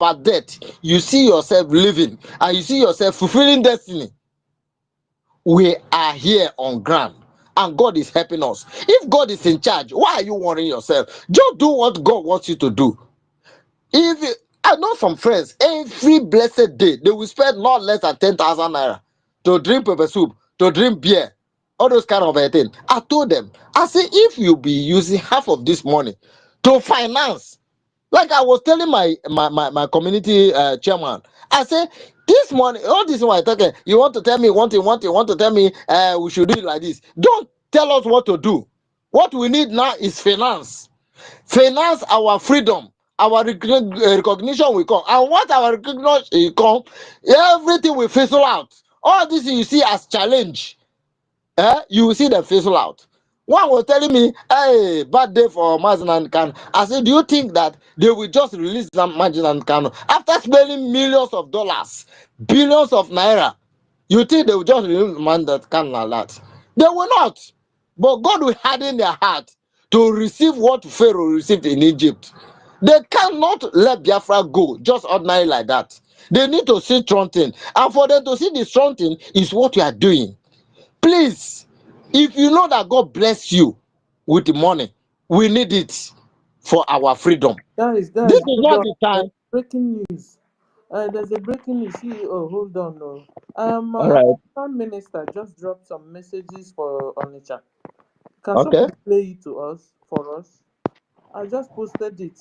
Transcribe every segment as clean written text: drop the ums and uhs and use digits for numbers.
about death, you see yourself living and you see yourself fulfilling destiny. We are here on ground and God is helping us. If God is in charge, why are you worrying yourself? Just do what God wants you to do. If you, I know some friends, every blessed day they will spend not less than 10,000 naira to drink pepper soup, to drink beer, all those kind of thing. I told them, I say, if you be using half of this money to finance, like I was telling my community chairman, I say, this money, all this one talking, you want to tell me want to tell me we should do it like this. Don't tell us what to do. What we need now is finance. Finance our freedom, our recognition will come. And what our recognition will come, everything will fizzle out. All this you see as challenge, you will see them fizzle out. One was telling me, hey, bad day for Mazin and Kanu. I said, do you think that they will just release Mazin and Kanu after spending millions of dollars, billions of naira? You think they will just release Mazin and Kanu like that? They will not. But God will harden their heart to receive what Pharaoh received in Egypt. They cannot let Biafra go just ordinary like that. They need to see strong thing. And for them to see the strong thing is what you are doing. Please, if you know that God bless you with the money, we need it for our freedom. Guys, This is hold not on. the time. Breaking news. There's a breaking news. CEO, hold on. No. All right. Prime Minister just dropped some messages for Onitsha. Can Okay. somebody play it to us for us? I just posted it.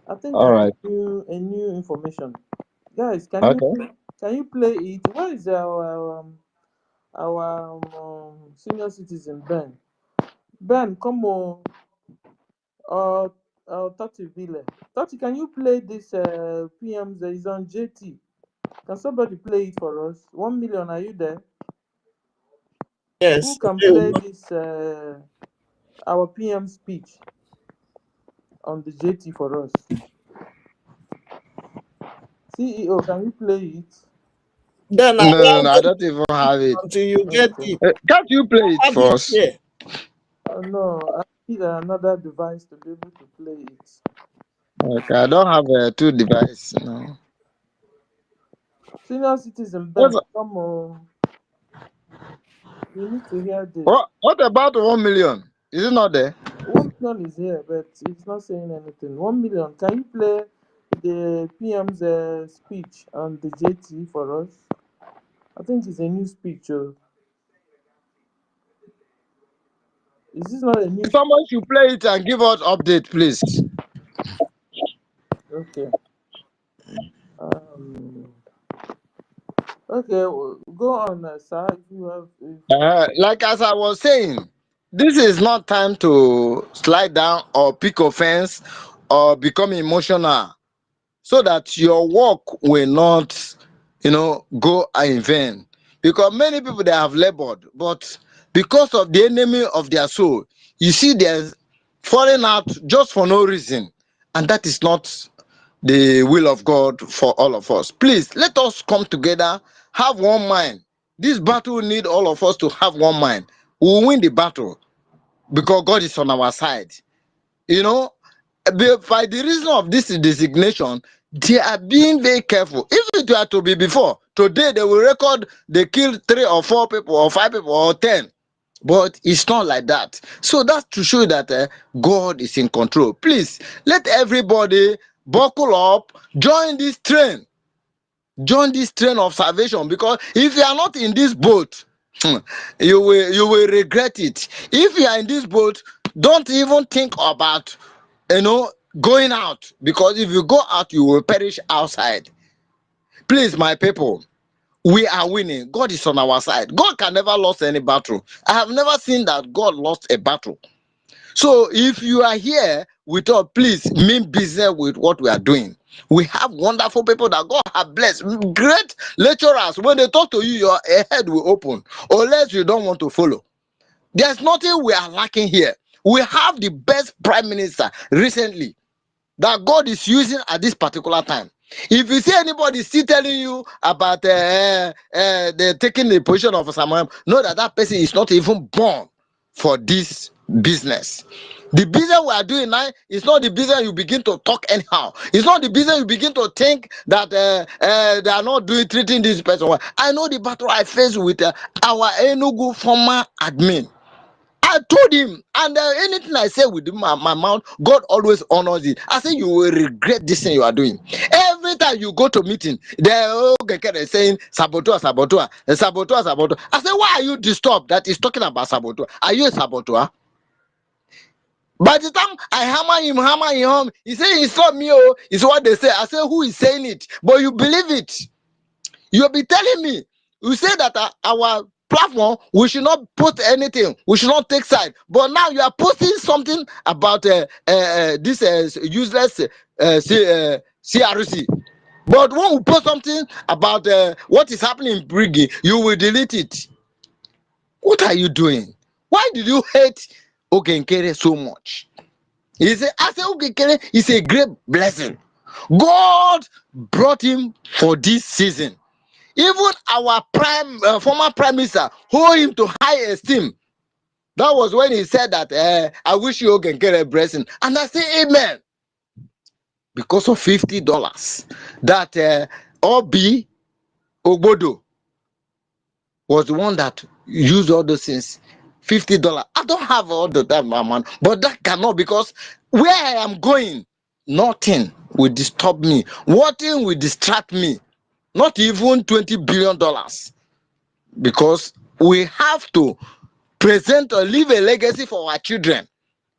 I think All that's right. a new information. Guys, Okay. can you play it? Where is our senior citizen Ben? Ben, come on. Toti Ville. Toti, can you play this PM that is on JT? Can somebody play it for us? 1 million, are you there? Yes. Who can play this our PM speech on the JT for us? CEO, can you play it? Then No, allow I them don't even have it. until you get Okay. it. Can't you play it Have for it us? here. No, I need another device to be able to play it. Okay, I don't have two devices. No. Senior citizen Ben, What, come on. You need to hear this. what about 1 million? Is it not there? 1 million is here, but it's not saying anything. 1 million. Can you play the PM's speech on the JT for us? I think it's a new speech. Is this not a new? Someone should play it and give us update, please. Okay. Okay. Go on, sir. If you have. Like as I was saying, this is not time to slide down or pick offense or become emotional so that your work will not, go in vain. Because many people they have labored, but because of the enemy of their soul, you see they're falling out just for no reason. And that is not the will of God for all of us. Please let us come together, have one mind. This battle need all of us to have one mind. We will win the battle because God is on our side. You know, by the reason of this designation, they are being very careful. If it were to be before, today they will record they killed 3 or 4 people or 5 people or 10. But it's not like that. So that's to show that God is in control. Please let everybody buckle up, join this train. Join this train of salvation, because if you are not in this boat, you will regret it. If you are in this boat, don't even think about going out, because if you go out, you will perish outside. Please, my people, we are winning. God is on our side. God can never lose any battle. I have never seen that God lost a battle. So if you are here with us, please mean business with what we are doing. We have wonderful people that God has blessed. Great lecturers. When they talk to you, your head will open. Unless you don't want to follow. There's nothing we are lacking here. We have the best prime minister recently that God is using at this particular time. If you see anybody still telling you about they're taking the position of Samuel, know that that person is not even born. for this business. The business we are doing now is not the business you begin to talk anyhow. It's not the business you begin to think that they are not doing treating this person well. I know the battle I face with our Enugu former admin. I told him, and anything I say with my mouth, God always honors it. I say you will regret this thing you are doing. Every time you go to meeting, they're saying saboteur, saboteur, saboteur, saboteur. I say, why are you disturbed that he's talking about saboteur? Are you a saboteur? By the time I hammer him home, he say it's not me. Oh, it's what they say. I say, who is saying it? But you believe it. You'll be telling me, you say that our platform, we should not post anything, we should not take side. But now you are posting something about this useless CRC. But when we post something about what is happening in Brigi, you will delete it. What are you doing? Why did you hate NKERE so much? He said, I said, NKERE is a great blessing. God brought him for this season. Even our former prime minister hold him to high esteem. That was when he said that I wish you can get a blessing. And I say amen. Because of $50 that Obi Ogbodo was the one that used all those things. $50. I don't have all the time, my man, but that cannot, because where I am going, nothing will disturb me. Nothing will distract me. Not even $20 billion. Because we have to present or leave a legacy for our children.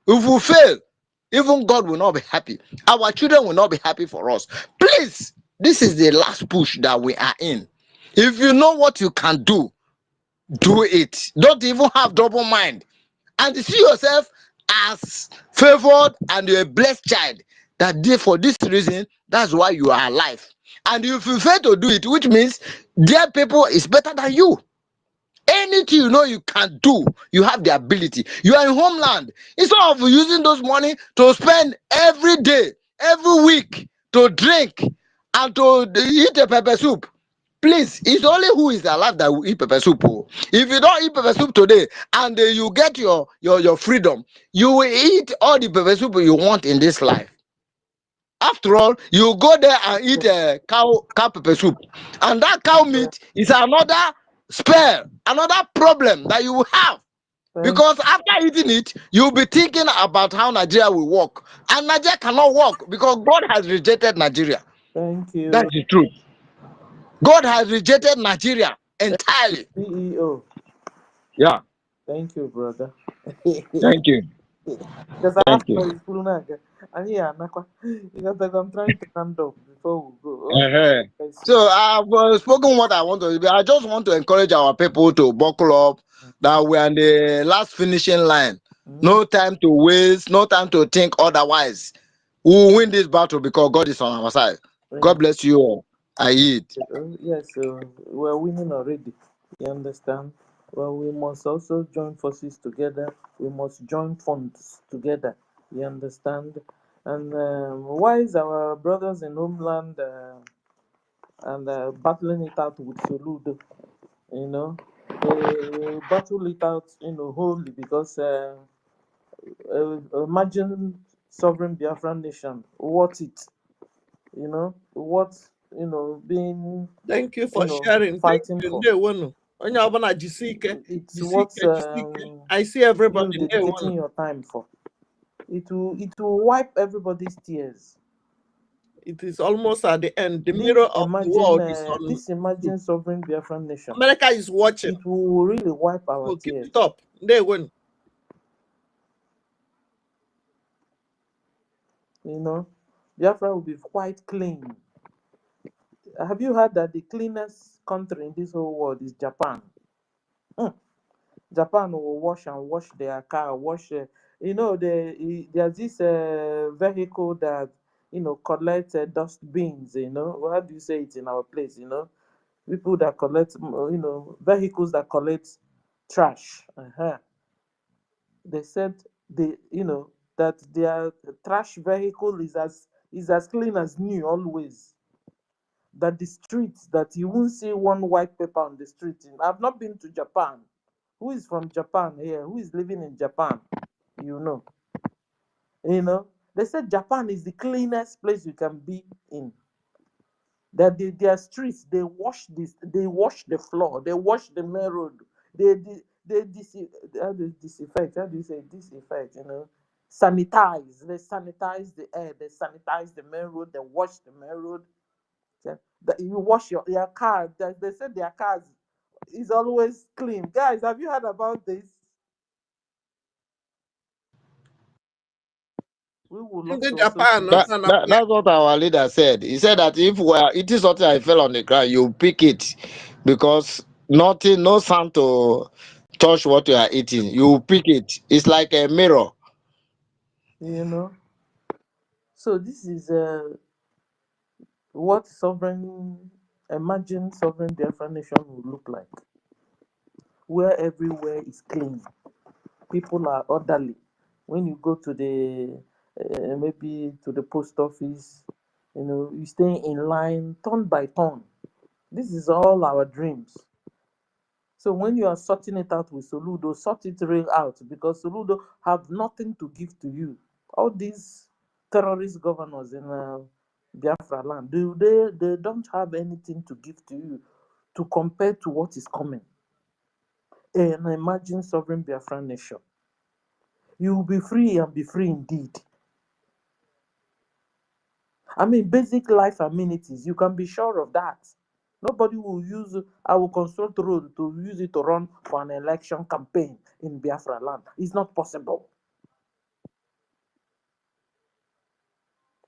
If we fail, even God will not be happy. Our children will not be happy for us. Please, this is the last push that we are in. If you know what you can do it. Don't even have double mind. And see yourself as favored and you're a blessed child. That day, for this reason, that's why you are alive. And if you fail to do it, which means their people is better than you. Anything you know you can do, you have the ability. You are in homeland. Instead of using those money to spend every day, every week, to drink and to eat a pepper soup, please, it's only who is alive that will eat pepper soup. Oh. If you don't eat pepper soup today and you get your freedom, you will eat all the pepper soup you want in this life. After all, you go there and eat a cow pepper soup, and that cow meat is another spare, another problem that you will have. Because after eating it, you'll be thinking about how Nigeria will work, and Nigeria cannot work because God has rejected Nigeria. Thank you. That's the truth. God has rejected Nigeria entirely. CEO. Yeah. Thank you, brother. Thank you. Because I have Thank you. to pull naga. And yeah, because I'm trying to stand up before we go. Uh-huh. So I've spoken what I want to do. I just want to encourage our people to buckle up, that we're on the last finishing line. No time to waste, no time to think otherwise. We will win this battle because God is on our side. God bless you all. I eat. Yes, we're winning already. You understand? Well, we must also join forces together. We must join funds together. You understand? And why is our brothers in homeland and battling it out with Soludo? You know, they battle it out, wholly because imagine sovereign Biafran nation. What it? What being Thank you for sharing. fighting Thank for. you. It's what I see You everybody. dedicating your time for. It will wipe everybody's tears. It is almost at the end. The mirror of the world is on. This imagine sovereign Biafran nation. America is watching. It will really wipe our So tears. keep it up. They win. Biafra will be quite clean. Have you heard that the cleanest country in this whole world is Japan? Japan will wash their car, there's this vehicle that collect dust bins. How do you say it in our place? People that collect, vehicles that collect trash. They said that their trash vehicle is as clean as new always. That the streets, that you won't see one white paper on the street. I've not been to Japan, Who is from Japan here? Who is living in Japan? You know. You know, they said Japan is the cleanest place you can be in. That their streets, they wash the floor, they wash the main road, how do you disinfect? How do you say disinfect? You know, sanitize. They sanitize the air, they sanitize the main road, they wash the main road. You wash your car. They said their cars is always clean. Guys, have you heard about this? We would love In to also Japan, see not this. That, an that, apply. that's what our leader said. He said that if we are eating something and it fell on the ground, you pick it because nothing, no sound to touch what you are eating. You pick it. It's like a mirror. You know, so this is what imagine sovereign Biafra nation will look like, where everywhere is clean, people are orderly. When you go to the maybe to the post office, you know, you stay in line turn by turn. This is all our dreams. So when you are sorting it out with Soludo, sort it real out, because Soludo have nothing to give to you. All these terrorist governors in Biafra land, they don't have anything to give to you to compare to what is coming. And imagine sovereign Biafra nation. You will be free and be free indeed. I mean, basic life amenities, you can be sure of that. Nobody will use our construct road to use it to run for an election campaign in Biafra land. It's not possible.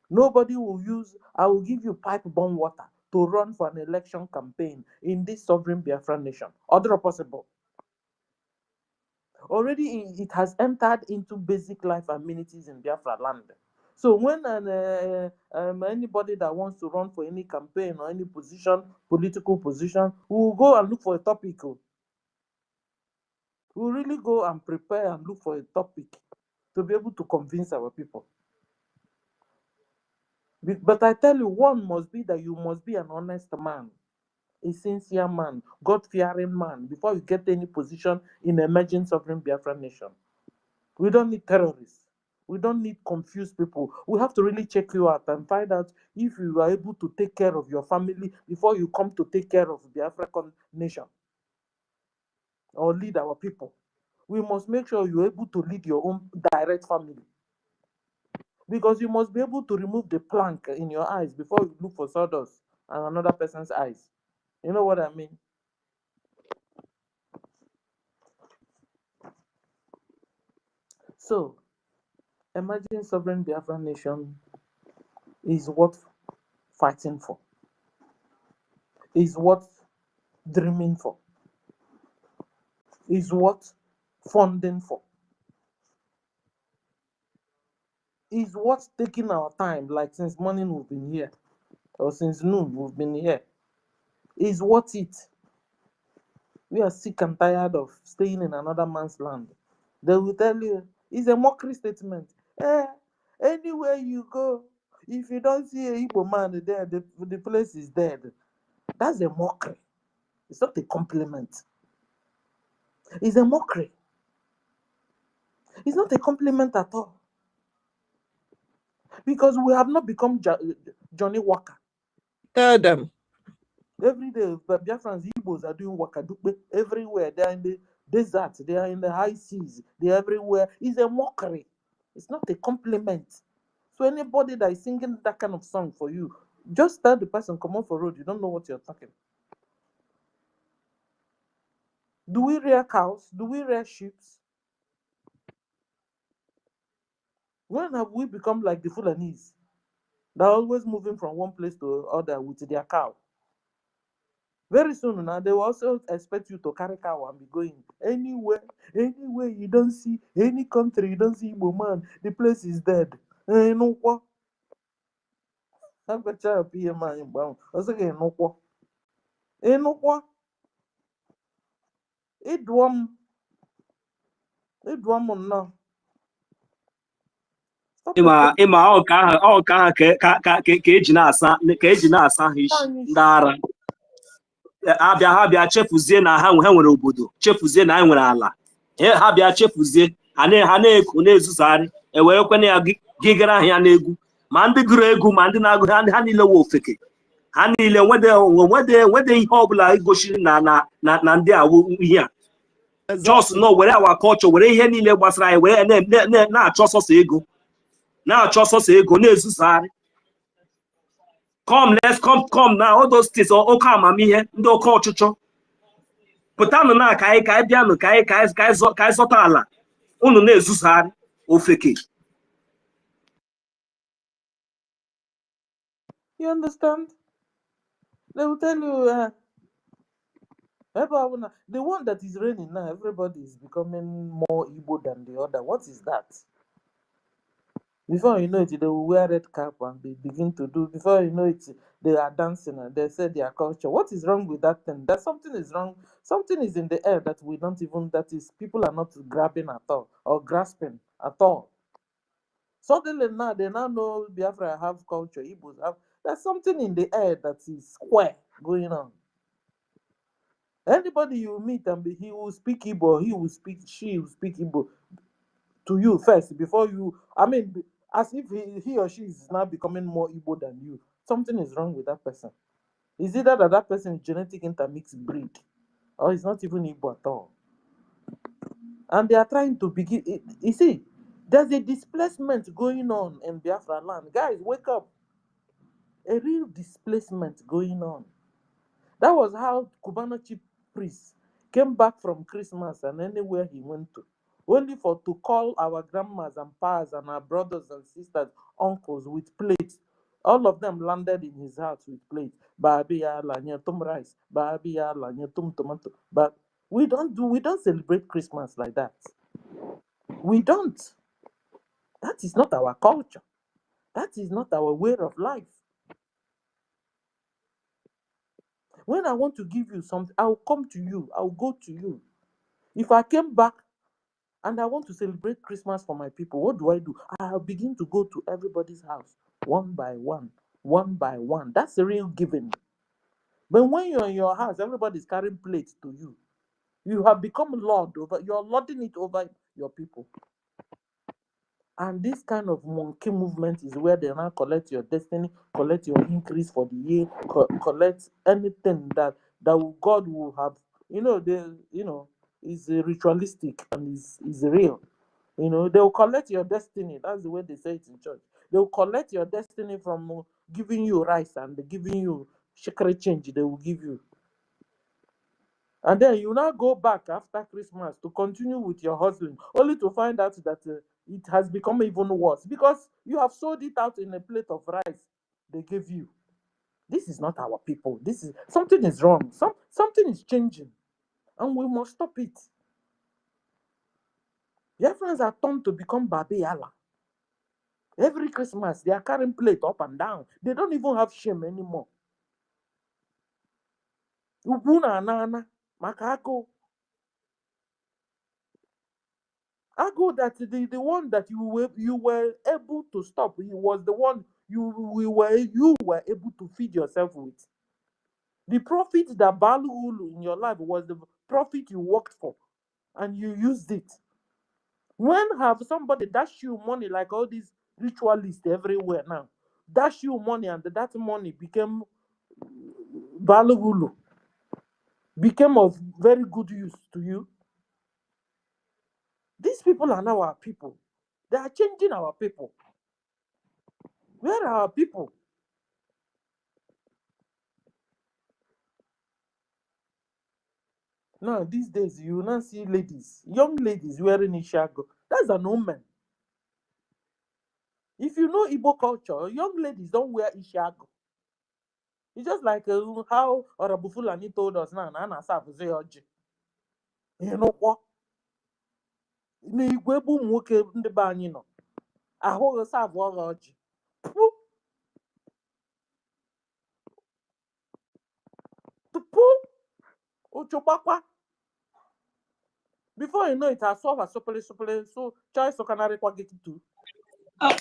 Nobody will use, I will give you pipe bomb water to run for an election campaign in this sovereign Biafra nation. Other possible. Already it has entered into basic life amenities in Biafra land. So when anybody that wants to run for any campaign or any position, political position, we will go and look for a topic. We will really go and prepare and look for a topic to be able to convince our people. But I tell you, one must be that you must be an honest man, a sincere man, God-fearing man, before you get any position in emerging sovereign Biafra nation. We don't need terrorists. We don't need confused people. We have to really check you out and find out if you are able to take care of your family before you come to take care of the African nation or lead our people. We must make sure you're able to lead your own direct family, because you must be able to remove the plank in your eyes before you look for sawdust and another person's eyes. You know what I mean? So, emerging sovereign Biafra nation is worth fighting for, is worth dreaming for, is worth funding for, is worth taking our time, like since morning we've been here, or since noon we've been here, is worth it. We are sick and tired of staying in another man's land. They will tell you, it's a mockery statement. Anywhere you go, if you don't see a Igbo man there, the place is dead. That's a mockery. It's not a compliment. It's a mockery. It's not a compliment at all. Because we have not become Johnny Walker. Tell them. Every day, Biafrans, Igbos are doing Wakadupe everywhere. They are in the desert, they are in the high seas, they are everywhere. It's a mockery. It's not a compliment. So anybody that is singing that kind of song for you, just tell the person, come on for road, you don't know what you're talking. Do we rear cows? Do we rear sheep? When have we become like the Fulanese? They're always moving from one place to other with their cow. Very soon now, they will also expect you to carry cow and be going anywhere you don't see any country, you don't see Igbo man, the place is dead. You know what? I'm going to try to be a man. Also, you know what? You know what? It one now. Stop Ịma ọ ka aha ka eji na-asa ha isi it. ndị ara. abịa ha bịa chefuzie na ha nwere obodo, chefuzie na ha nwere ala, ha bịa chefuzie ha na-eku na-ezuzigharị ewerekwana ya gịgara ahịa n'egwu, ma ndị gụrụ egwu ma ndị na-agụ ha niile wee ofeke, ha niile nwede ihe ọbụla igosiri na ndị awụ ihe a just no were awa culture were ihe niile gbasara anyị were na-achọ sọsọ ego na-ezuzigharị. Let's come now, all those states oke amamihe ndị oke ọchụchọ pụtanụ na ka anyị bịanụ ka anyị zọta ala, unu na-ezuzigharị ofeke. You understand? They will tell you, the one that is reigning now, everybody is becoming more Igbo than the other. What is that? Before you know it, they will wear red cap and they begin to do. Before you know it, they are dancing and they say their culture. What is wrong with that thing? That something is wrong. Something is in the air that we don't even, people are not grabbing at all or grasping at all. Suddenly now, they now know Biafra have culture, Igbos have. There's something in the air that is square going on. Anybody you meet and he will speak Igbo, she will speak Igbo to you first before you, as if he or she is now becoming more Igbo than you. Something is wrong with that person. Is either that person is genetic intermixed breed or is not even Igbo at all. And they are trying to begin, you see, there's a displacement going on in Biafra land. Guys, wake up. A real displacement going on. That was how Cubano chief priest came back from Christmas and anywhere he went to, only to call our grandmas and pas and our brothers and sisters, uncles with plates. All of them landed in his house with plates. Babia la nyatum rice, babia la nyatum tomato. But we don't celebrate Christmas like that. We don't. That is not our culture. That is not our way of life. When I want to give you something, I'll come to you. I'll go to you. If I came back and I want to celebrate Christmas for my people, what do? I'll begin to go to everybody's house, one by one, one by one. That's the real giving. But when you're in your house, everybody's carrying plates to you. You have become lord over, you're lording it over your people. And this kind of monkey movement is where they now collect your destiny, collect your increase for the year, collect anything that God will have. Is ritualistic and is real. They will collect your destiny. That's the way they say it in church. They will collect your destiny from giving you rice and giving you shekere change. They will give you. And then you now go back after Christmas to continue with your hustling, only to find out that it has become even worse because you have sold it out in a plate of rice they gave you. This is not our people. Something is wrong. Something is changing, and we must stop it. Your friends are turned to become Babiala. Every Christmas, they are carrying plate up and down. They don't even have shame anymore. Ubuna nana, makako. Ago that the one that you were able to stop. He was the one you were able to feed yourself with. The profit that value in your life was the profit you worked for, and you used it. When have somebody dash you money like all these ritualists everywhere now? Dash you money and that money became valuable, became of very good use to you. These people are now our people. They are changing our people. Where are our people? Now, these days, you will not see ladies, young ladies wearing ishago. That's an omen. If you know Igbo culture, young ladies don't wear ishago. It's just like how Orabufulani told us now, Nana Safuze Oji. You know what? N'igwe bụ nwoke ndị be anyị nọ ahụghị savụ ọgha ọjị tupu ụchụgbakwa before you know it asọva sopele so chai sokanarịkwa gị tutu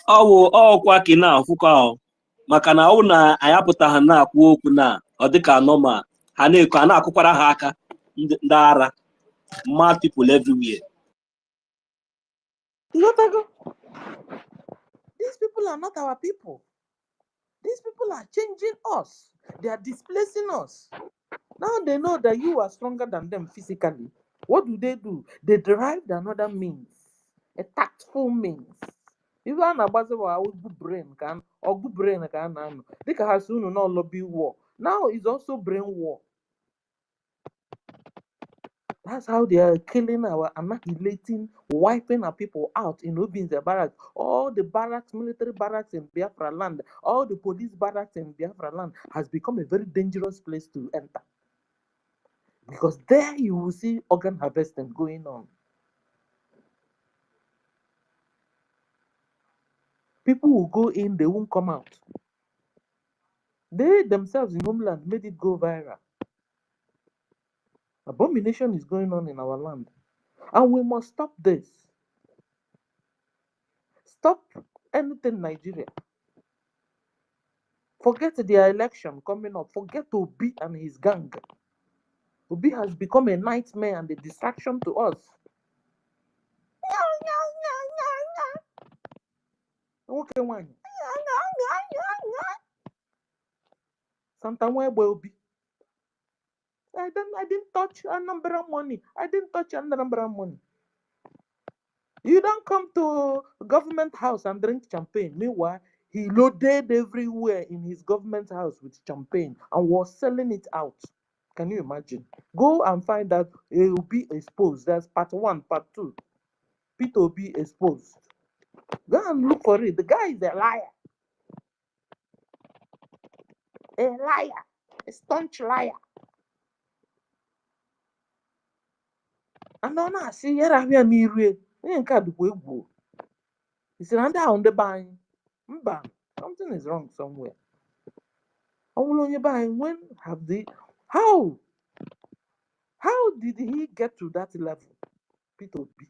ọkwa kina ọfụkọ ahụ maka na ọ na anyị apụtaghị na-akwụ okwu na ọ dịka nọma ha na-eko a na-akụkwara ha aka ndị ara mad people everywhere. These people are not our people. These people are changing us. They are displacing us. Now they know that you are stronger than them physically. What do? They derived another means, a tactful means. Even a good brain can or good brain can. They can have soon no lobby war. Now it's also brain war. That's how they are killing annihilating, wiping our people out in Obinze barracks. All the barracks, military barracks in Biafra land, all the police barracks in Biafra land has become a very dangerous place to enter. Because there you will see organ harvesting going on. People will go in, they won't come out. They themselves in homeland made it go viral. Abomination is going on in our land. And we must stop this. Stop anything Nigeria. Forget their election coming up. Forget Obi and his gang. Obi has become a nightmare and a distraction to us. Okay, one. Santa Obi. I didn't touch Anambra money. I didn't touch Anambra money. You don't come to government house and drink champagne. Meanwhile, he loaded everywhere in his government house with champagne and was selling it out. Can you imagine? Go and find out. It will be exposed. There's part 1, part 2. Peter will be exposed. Go and look for it. The guy is a liar. A liar. A staunch liar. And now see here I hear me read. He said, on the buying. Something is wrong somewhere. When have they? How did he get to that level? Peter B.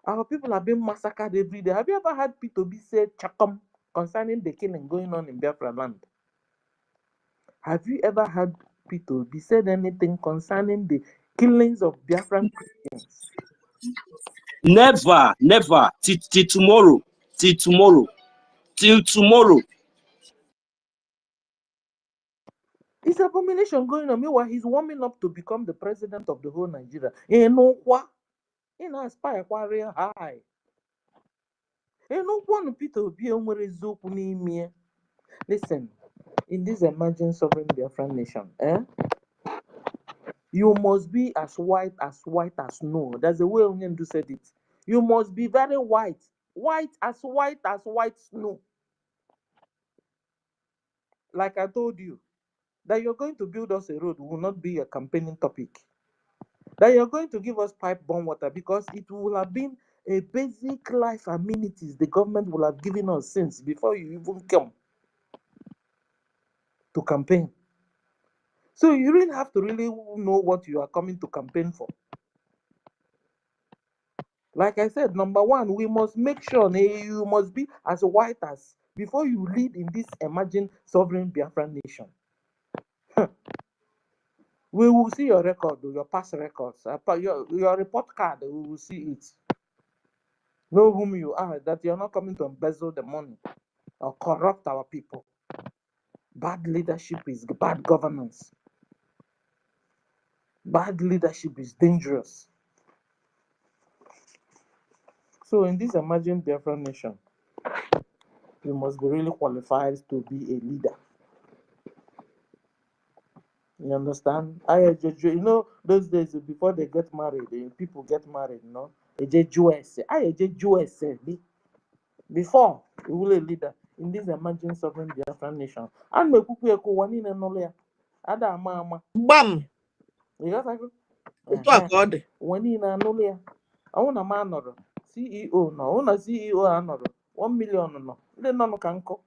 Our people are being massacred every day. Have you ever heard Peter B say Chakom concerning the killing going on in Biafra land? Have you ever heard Peter B said anything concerning the killings of Biafran Christians? Never. Till tomorrow. It's abomination going on. Meanwhile, he's warming up to become the president of the whole Nigeria. In aspire real high. Peter B. Listen, in this emerging sovereign Biafran nation, you must be as white as snow. That's the way Onyendu said it. You must be very white as white snow. Like I told you, that you're going to build us a road will not be a campaigning topic. That you're going to give us pipe bomb water because it will have been a basic life amenities the government will have given us since before you even come to campaign. So you really have to really know what you are coming to campaign for. Like I said, number one, we must make sure you must be as white as before you lead in this emerging sovereign Biafran nation. We will see your record, your past records, your report card, we will see it. Know whom you are, that you're not coming to embezzle the money or corrupt our people. Bad leadership is bad governance. Bad leadership is dangerous. So in this emerging Biafran nation, you must be really qualified to be a leader. You understand? You know, those days before they get married, people get married, you know. Before you will a leader in this emerging sovereign Biafran nation. And me kuku eko wani ne nolo ya. Ada ama. Bam. You got that? Wani na nolo ya. Awuna ma noro. CEO no. Awuna CEO anoro. 1 million no. Ndị nọ ka nkọ.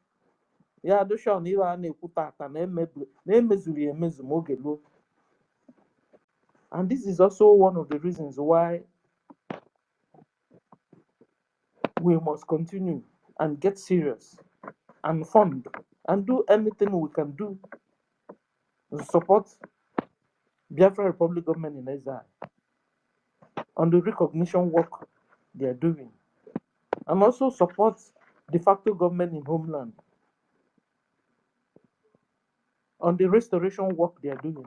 Ya adụshọ na iwe a na-ekwu tata na-emezuri emezu ma oge luo. And this is also one of the reasons why we must continue and get serious and fund and do anything we can do to support Biafra Republic government in exile on the recognition work they are doing, and also support de facto government in homeland on the restoration work they are doing.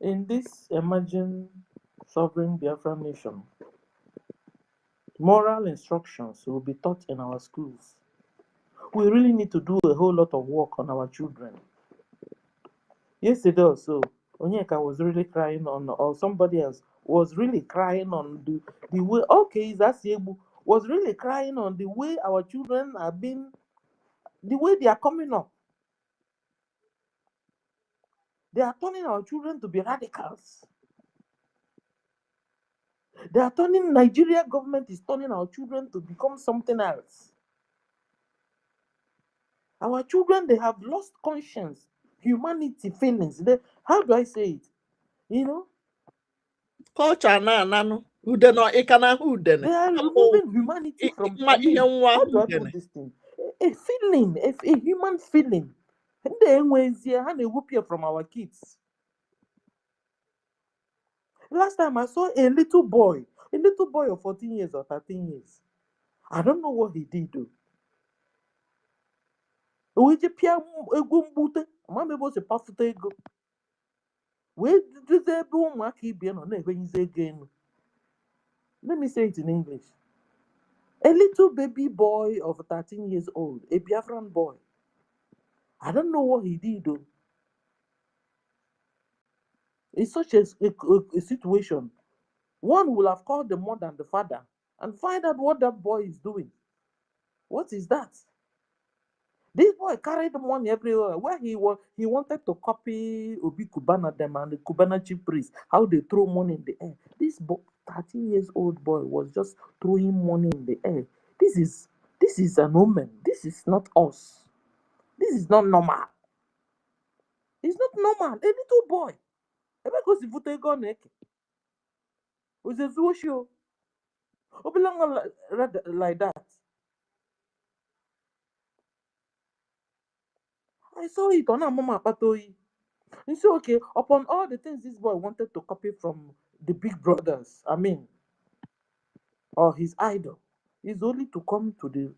In this emerging sovereign Biafra nation, moral instructions will be taught in our schools. We really need to do a whole lot of work on our children. Yesterday also, Onyeka was really crying on, or somebody else was really crying on the way, okay, Zasiebu was really crying on the way our children are being, the way they are coming up. They are turning our children to be radicals. They are turning, Nigeria government is turning our children to become something else. Our children, they have lost conscience, humanity, feelings. How do I say it? You know, culture na nano udeno ikana udene. they are removing humanity from, I mean, how do I put this thing? A feeling, a human feeling. And then when they whoop here from our kids. Last time I saw a little boy of 14 years or 13 years. I don't know what he did though. We just pia ego mbute, mama bo se pafuta ego. We do the ebe ụmụaka ibe nọ na-ekwenyizi ego enu. Let me say it in English. A little baby boy of 13 years old, a Biafran boy. I don't know what he did though. It's such a situation. One will have called the mother and the father and find out what that boy is doing. What is that? This boy carried money everywhere. Where he wanted to copy Obi Kubana them and the Kubana chief priest, how they throw money in the air. This 13 years old boy was just throwing money in the air. This is an omen. This is not us. This is not normal. It's not normal. A little boy. Ebe gosi vute ego na-eke. Ozezu show. Obelanga like that. I saw it on a mama patoyi. You see, okay, upon all the things this boy wanted to copy from the big brothers, I mean, or his idol, is only to come to the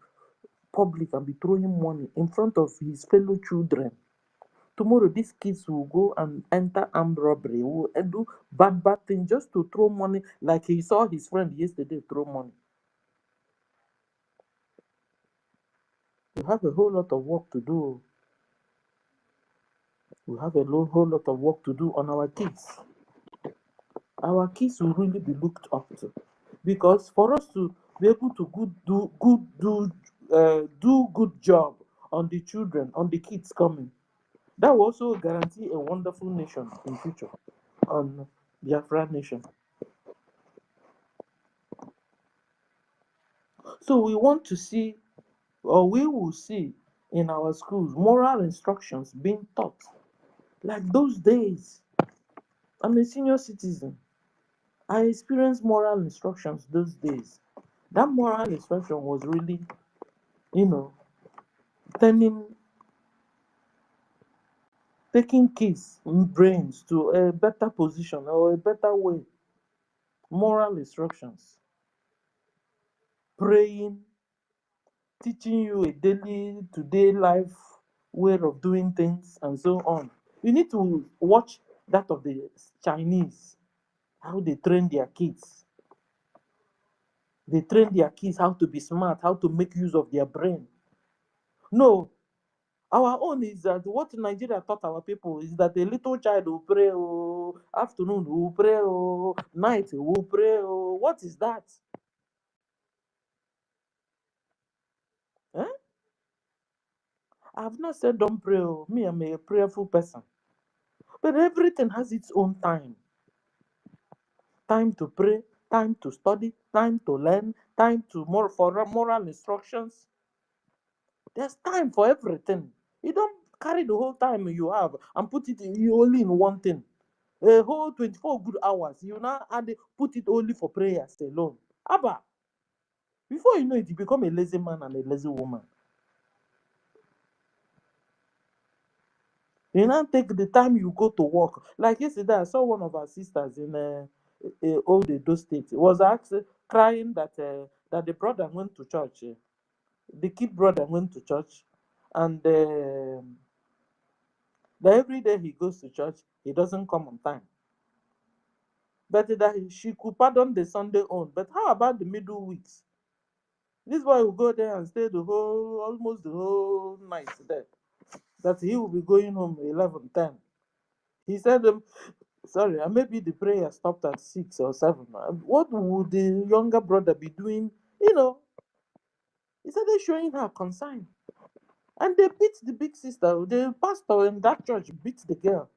public and be throwing money in front of his fellow children. Tomorrow, these kids will go and enter armed robbery, will do bad things just to throw money, like he saw his friend yesterday throw money. We have a whole lot of work to do. We have a whole lot of work to do on our kids. Our kids will really be looked up to, because for us to be able to do good job on the children, on the kids coming, that will also guarantee a wonderful nation in future, on Biafra nation. So we want to see, or we will see in our schools, moral instructions being taught like those days. I'm a senior citizen. I experienced moral instructions those days. That moral instruction was really, taking kids' brains to a better position or a better way. Moral instructions. Praying, teaching you a day life way of doing things, and so on. You need to watch that of the Chinese, how they train their kids. They train their kids how to be smart, how to make use of their brain. No, our own is that what Nigeria taught our people is that a little child will pray, oh, afternoon will pray, oh, night will pray, oh. What is that? Eh? I've not said don't pray, oh. Me, I'm a prayerful person. But everything has its own time. Time to pray, time to study, time to learn, time to for moral instructions. There's time for everything. You don't carry the whole time you have and put it only in one thing. a whole 24 good hours. You now put it only for prayers alone. Abba, before you know it, you become a lazy man and a lazy woman. You now take the time you go to work. Like yesterday, I saw one of our sisters in Old Edo State. It was actually crying that the brother went to church. The kid brother went to church, and that every day he goes to church, he doesn't come on time. But that she could pardon the Sunday on. But how about the middle weeks? This boy will go there and stay almost the whole night there. That he will be going home 11, 10. He said, sorry, maybe the prayer stopped at 6 or 7. What would the younger brother be doing? You know, he said they're showing her concern. And they beat the big sister. The pastor in that church beat the girl.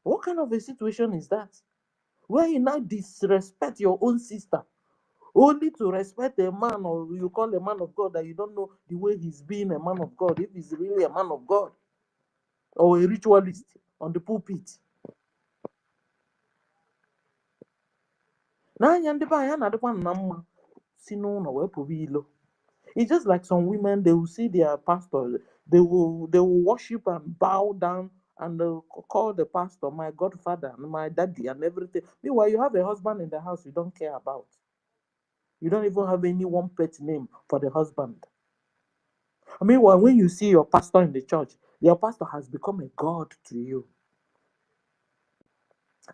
What kind of a situation is that? Where you now disrespect your own sister only to respect a man, or you call a man of God that you don't know the way he's being a man of God, if he's really a man of God or a ritualist on the pulpit. It's just like some women, they will see their pastor, they will worship and bow down and call the pastor my godfather, my daddy, and everything. Meanwhile, you have a husband in the house you don't care about. You don't even have any one pet name for the husband. I mean, when you see your pastor in the church, your pastor has become a god to you.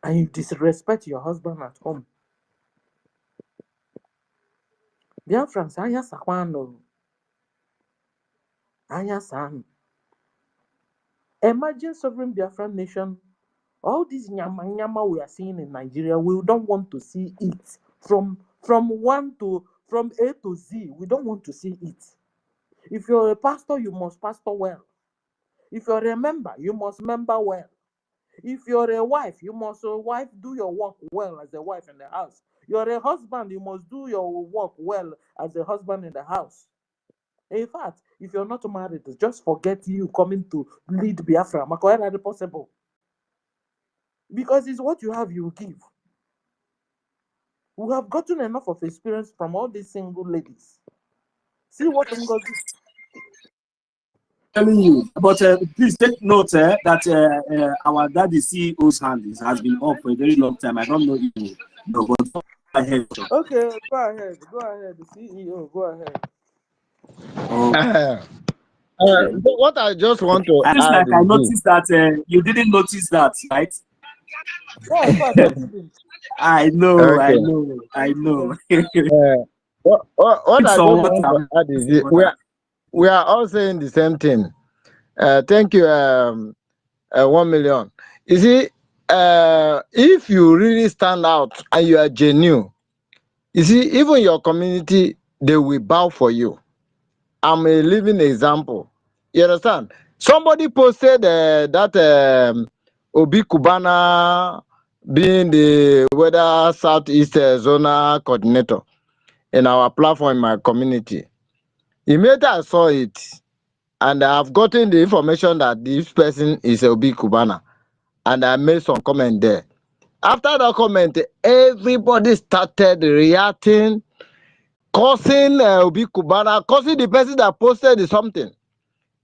And you disrespect your husband at home. Biafrans, anya sakwano. Anya san. Imagine sovereign Biafran nation. All this nyama we are seeing in Nigeria, we don't want to see it. From A to Z, we don't want to see it. If you're a pastor, you must pastor well. If you're a member, you must member well. If you're a wife, you must do your work well as a wife in the house. You're a husband, you must do your work well as a husband in the house. In fact, if you're not married, just forget you coming to lead Biafra. Makoyara possible. Because it's what you have, you give. We have gotten enough of experience from all these single ladies. See what I'm going to do. Telling you, but please take note that our daddy CEO's hand has been up for a very long time. I don't know if you know, but go ahead. Okay, go ahead. The CEO, go ahead. What I just want to add like I noticed that you didn't notice that, right? Yeah, in fact, I didn't. I know, okay. I know. What I just want to add is we are all saying the same thing. Thank you, 1 million. You see, if you really stand out and you are genuine, you see, even your community, they will bow for you. I'm a living example. You understand? Somebody posted that Obi Kubana being the Weather Southeast Zona coordinator in our platform in my community. Immediately I saw it, and I've gotten the information that this person is Obi Kubana, and I made some comment there. After that comment, everybody started reacting, causing Obi Kubana, causing the person that posted something.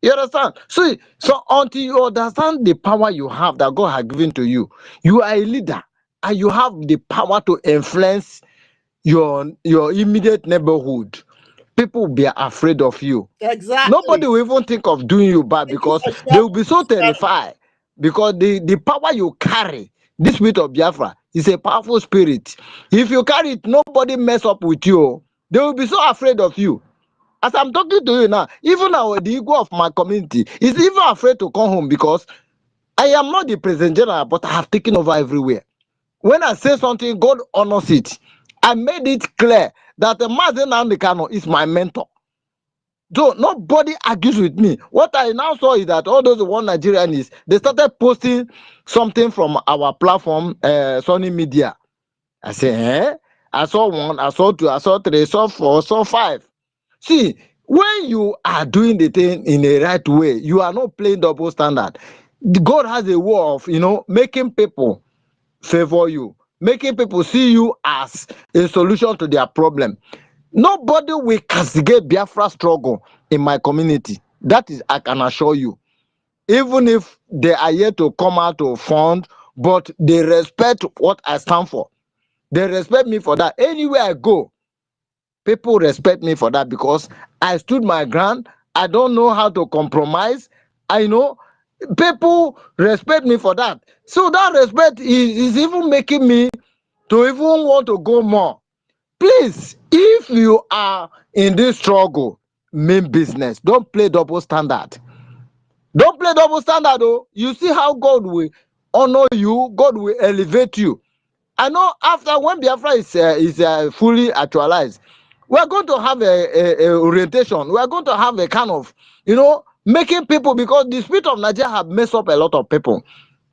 You understand? So until you understand the power you have that God has given to you, you are a leader and you have the power to influence your immediate neighborhood. People will be afraid of you. Exactly. Nobody will even think of doing you bad because they will be so terrified. Because the power you carry, this spirit of Biafra, is a powerful spirit. If you carry it, nobody mess up with you. They will be so afraid of you. As I'm talking to you now, even now the ego of my community is even afraid to come home because I am not the president general, but I have taken over everywhere. When I say something, God honors it. I made it clear that the NNAMDI KANU is my mentor. So nobody argues with me. What I now saw is that all those one Nigerians, they started posting something from our platform, Sony Media. I say, I saw 1, I saw 2, I saw 3, I saw 4, I saw 5. See, when you are doing the thing in a right way, you are not playing double standard. God has a way of, making people favor you, making people see you as a solution to their problem. Nobody will castigate Biafra struggle in my community. That is, I can assure you. Even if they are yet to come out to fund, but they respect what I stand for. They respect me for that. Anywhere I go, people respect me for that because I stood my ground. I don't know how to compromise. I know people respect me for that. So that respect is even making me to even want to go more. Please, if you are in this struggle, mean business. Don't play double standard. Don't play double standard, though. You see how God will honor you, God will elevate you. I know after when Biafra is fully actualized, we are going to have a orientation. We are going to have a kind of, making people, because the spirit of Nigeria have messed up a lot of people.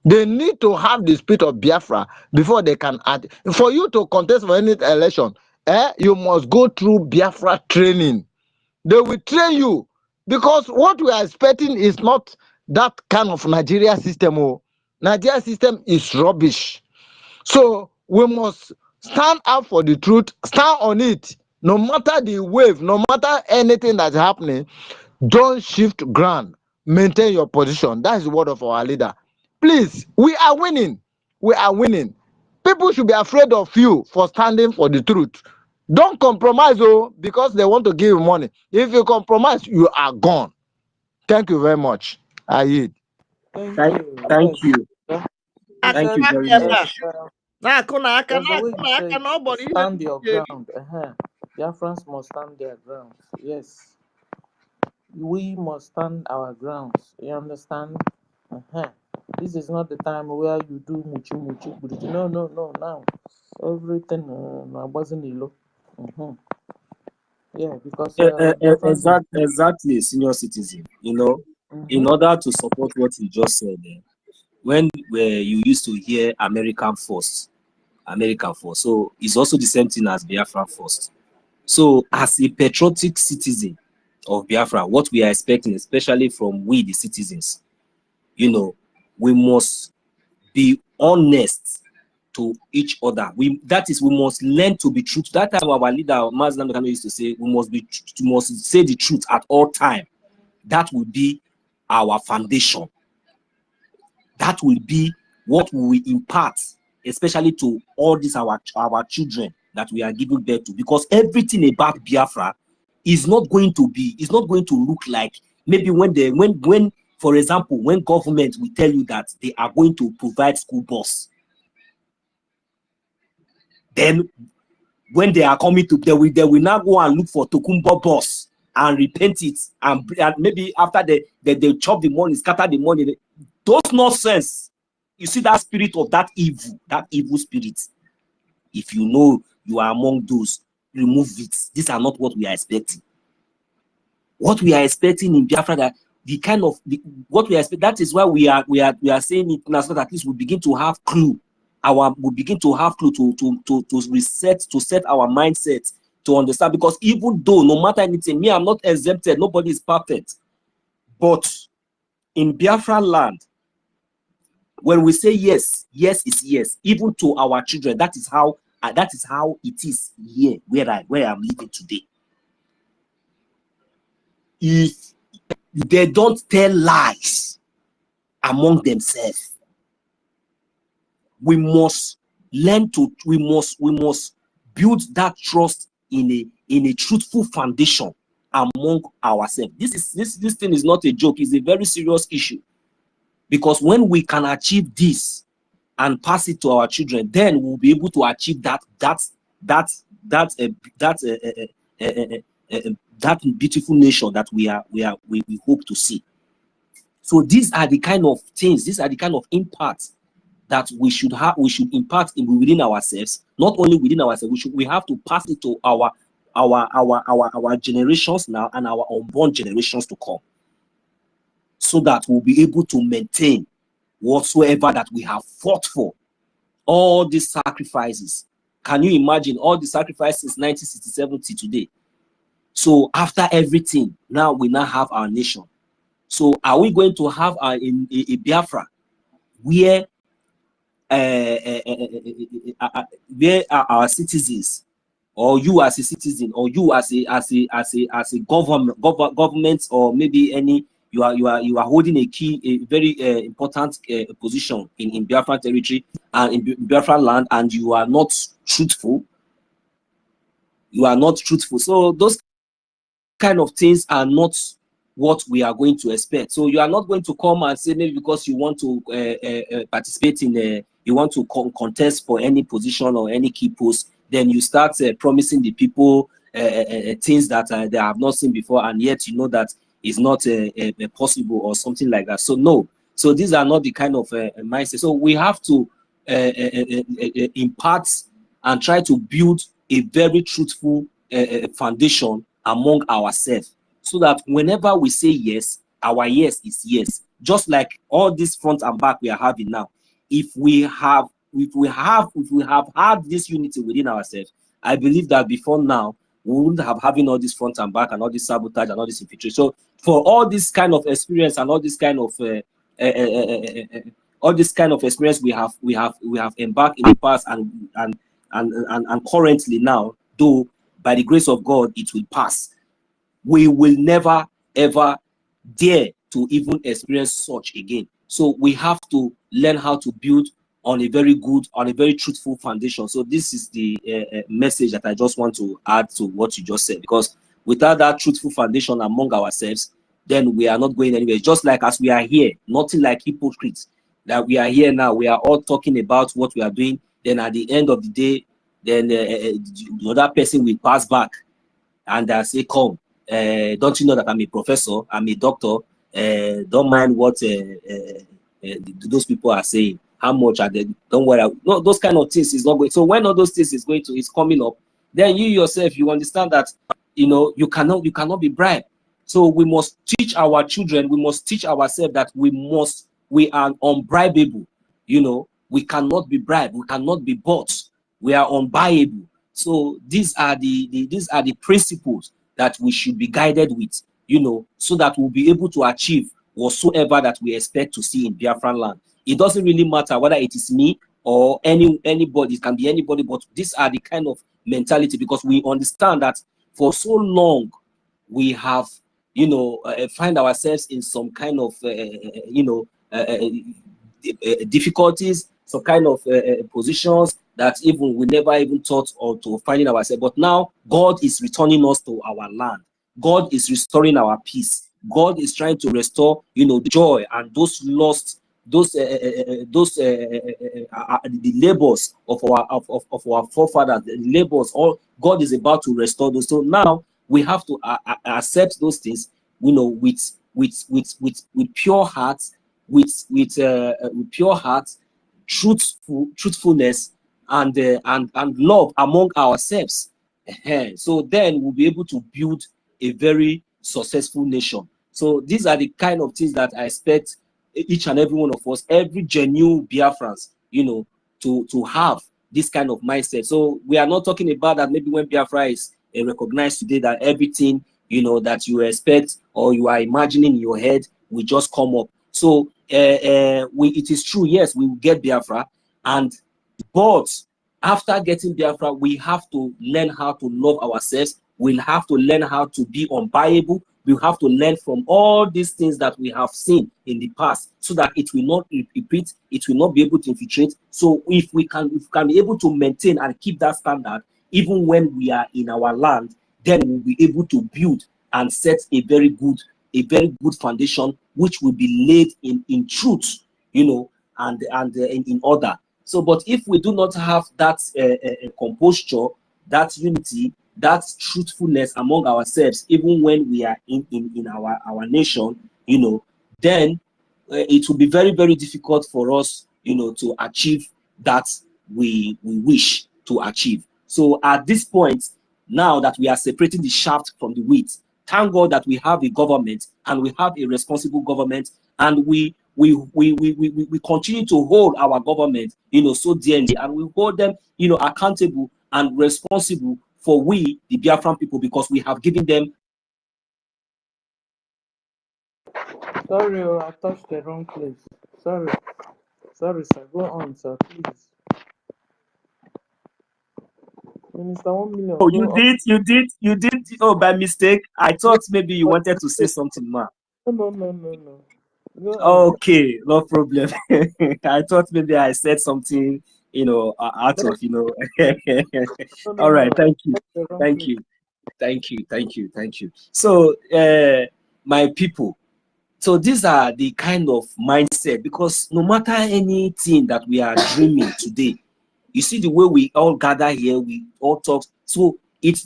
They need to have the spirit of Biafra before they can add. For you to contest for any election, you must go through Biafra training. They will train you because what we are expecting is not that kind of Nigeria system. Oh, Nigeria system is rubbish. So we must stand up for the truth, stand on it, no matter the wave, no matter anything that's happening. Don't shift ground, maintain your position. That is the word of our leader. Please, we are winning. We are winning. People should be afraid of you for standing for the truth. Don't compromise, oh, because they want to give you money. If you compromise, you are gone. Thank you very much. I yield. Thank Thank, you. thank Yes. you. Yeah. You Thank said you very there's much. there's a way you said stand your ground. Biafrans must stand their grounds. Yes. We must stand our grounds. You understand? This is not the time where you do muchi muchi. No, no, no. Now everything wasn't low. Yeah, because Biafrans will. Exactly, senior citizen. In Mm-hmm. order to support what you just said, when you used to hear American first, so it's also the same thing as Biafra first. So as a patriotic citizen of Biafra, what we are expecting, especially from we the citizens, we must be honest to each other. That is, we must learn to be true. That time our leader Mazen Kanu used to say, we must say the truth at all time. That will be our foundation. That will be what we will impart, especially to all these our children that we are giving birth to. Because everything about Biafra is not going to look like maybe when for example, when government will tell you that they are going to provide school bus, then when they are coming to, they will now go and look for Tokumbo bus and repaint it, and maybe after they chop the money, scatter the money. Those nonsense. You see that spirit of that evil spirit. If you know you are among those, remove it. These are not what we are expecting. What we are expecting in Biafra, that what we expect, that is why we are saying it now, so that at least we begin to have clue. We begin to have clue to reset, to set our mindset, to understand. Because even though no matter anything, me, I'm not exempted, nobody is perfect. But in Biafra land, when we say yes, yes is yes, even to our children. That is how it is here where I'm living today. If they don't tell lies among themselves, we must learn to, we must build that trust in a truthful foundation among ourselves. This thing is not a joke, it's a very serious issue. Because when we can achieve this and pass it to our children, then we'll be able to achieve that beautiful nation that we hope to see. So these are the kind of things, these are the kind of impacts that we should impart within ourselves. Not only within ourselves, we have to pass it to our generations now and our unborn generations to come, so that we'll be able to maintain whatsoever that we have fought for. All these sacrifices. Can you imagine all the sacrifices 1967 to today? So after everything, now we now have our nation. So are we going to have a Biafra where where our citizens, or you as a citizen, or you as a government, or maybe any, you are holding a very important position in Biafran territory and in Biafran land, and you are not truthful? You are not truthful. So those kind of things are not what we are going to expect. So you are not going to come and say, maybe because you want to participate in you want to contest for any position or any key post, then you start promising the people things that they have not seen before, and yet you know that is not possible or something like that. So no. So these are not the kind of mindset. So we have to impart and try to build a very truthful foundation among ourselves, so that whenever we say yes, our yes is yes. Just like all this front and back we are having now. If we have had this unity within ourselves, I believe that before now we wouldn't have having all this front and back and all this sabotage and all this infiltration. So for all this kind of experience and all this kind of experience we have embarked in the past and currently now, though by the grace of God it will pass, we will never ever dare to even experience such again. So we have to learn how to build on a very good, on a very truthful foundation. So this is the message that I just want to add to what you just said, because without that truthful foundation among ourselves, then we are not going anywhere. Just like as we are here, nothing like hypocrites, that we are here now, we are all talking about what we are doing, then at the end of the day, then the other person will pass back and say, come, don't you know that I'm a professor, I'm a doctor, don't mind what those people are saying, how much are they, don't worry. No, those kind of things is not going. So when all those things is coming up, then you yourself, you understand that, you know, you cannot be bribed. So we must teach our children, we must teach ourselves that we are unbribable. You know, we cannot be bribed, we cannot be bought, we are unbuyable. So these are the principles that we should be guided with, you know, so that we'll be able to achieve whatsoever that we expect to see in Biafran land. It doesn't really matter whether it is me or anybody, it can be anybody, but these are the kind of mentality, because we understand that for so long we have, you know, find ourselves in some kind of, you know, difficulties, some kind of positions that even we never even thought of to finding ourselves. But now God is returning us to our land. God is restoring our peace. God is trying to restore, you know, joy and those lost, the labors of our forefathers, the labors. All God is about to restore those. So now we have to accept those things, you know, with pure hearts, with pure hearts, truthfulness, and love among ourselves. So then we'll be able to build a very successful nation. So these are the kind of things that I expect each and every one of us, every genuine Biafrans, you know, to have this kind of mindset. So we are not talking about that maybe when Biafra is recognized today, that everything, you know, that you expect or you are imagining in your head will just come up. So it is true, yes, we will get Biafra, but after getting Biafra, we have to learn how to love ourselves. We'll have to learn how to be unbuyable. We have to learn from all these things that we have seen in the past, so that it will not repeat, it will not be able to infiltrate. So if we can be able to maintain and keep that standard, even when we are in our land, then we'll be able to build and set a very good foundation, which will be laid in truth, you know, and in order. So, but if we do not have that composure, that unity, that truthfulness among ourselves, even when we are in our nation, you know, then it will be very, very difficult for us, you know, to achieve that we wish to achieve. So at this point, now that we are separating the shaft from the wheat, thank God that we have a government, and we have a responsible government, and we continue to hold our government, you know, so dearly, and we hold them, you know, accountable and responsible for we, the Biafran people, because we have given them Sorry, I touched the wrong place. Sorry, sir. Go on, sir, please. Minister 1 million. Oh, Go on. you did. Oh, by mistake. I thought maybe you wanted to say something, ma. No. Go on. Okay, no problem. I thought maybe I said something, out of, All right, No. thank you, The wrong thank place. you, thank you. So, my people, so these are the kind of mindset, because no matter anything that we are dreaming today, you see the way we all gather here, we all talk. So it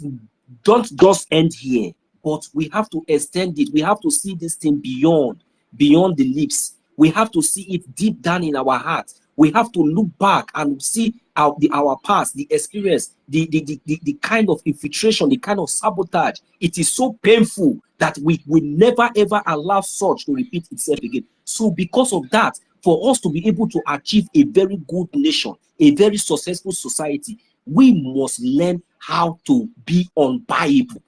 don't just end here, but we have to extend it. We have to see this thing beyond the lips. We have to see it deep down in our heart. We have to look back and see our past, the experience, the kind of infiltration, the kind of sabotage. It is so painful that we will never ever allow such to repeat itself again. So because of that, for us to be able to achieve a very good nation, a very successful society, we must learn how to be unbuyable.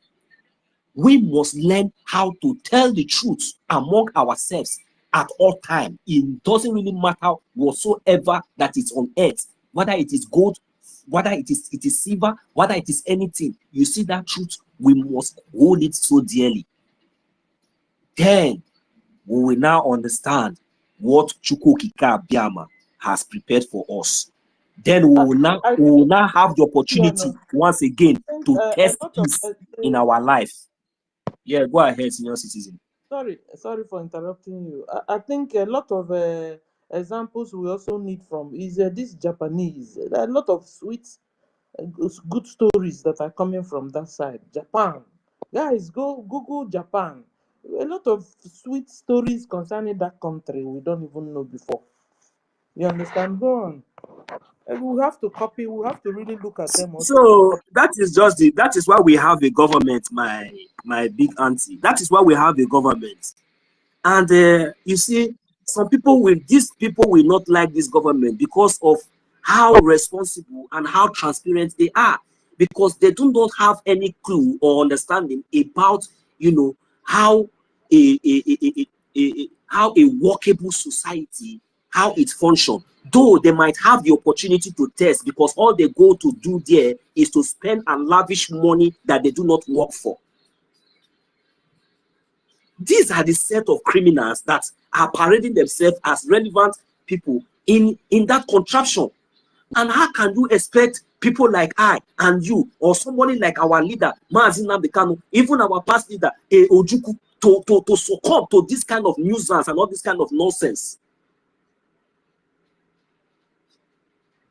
We must learn how to tell the truth among ourselves at all time. It doesn't really matter whatsoever that is on earth, whether it is gold, whether it is silver, whether it is anything. You see that truth, we must hold it so dearly. Then we will now understand what Chukwukika Biama has prepared for us. Then we will now have the opportunity once again to test this in our life. Yeah, go ahead, senior citizen. Sorry for interrupting you. I think a lot of examples we also need from is this Japanese. There are a lot of sweet, good stories that are coming from that side. Japan, guys, go Google Japan. A lot of sweet stories concerning that country we don't even know before. You understand? Go on. We have to copy. We have to really look at them also. So that is why we have a government, my big auntie. That is why we have a government. And you see, these people will not like this government because of how responsible and how transparent they are, because they do not have any clue or understanding about, how how a workable society, how it functions. Though they might have the opportunity to test, because all they go to do there is to spend and lavish money that they do not work for. These are the set of criminals that are parading themselves as relevant people in that contraption. And how can you expect people like I and you, or somebody like our leader, NNAMDI KANU, even our past leader, Ojukwu, to succumb to this kind of nuisance and all this kind of nonsense?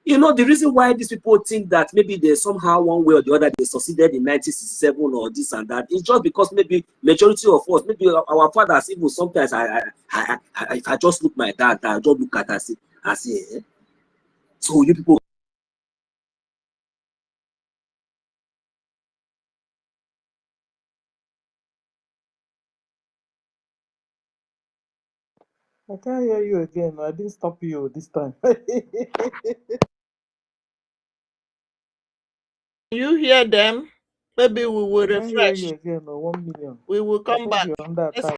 The reason why these people think that maybe they somehow one way or the other they succeeded in 1967 or this and that is just because maybe majority of us, maybe our fathers, even sometimes if I just look my dad, I just look at us and say, so you people. I can't hear you again. I didn't stop you this time. You hear them? Maybe we will I can't hear refresh. you again. 1 million. We will I come think back. you're under attack.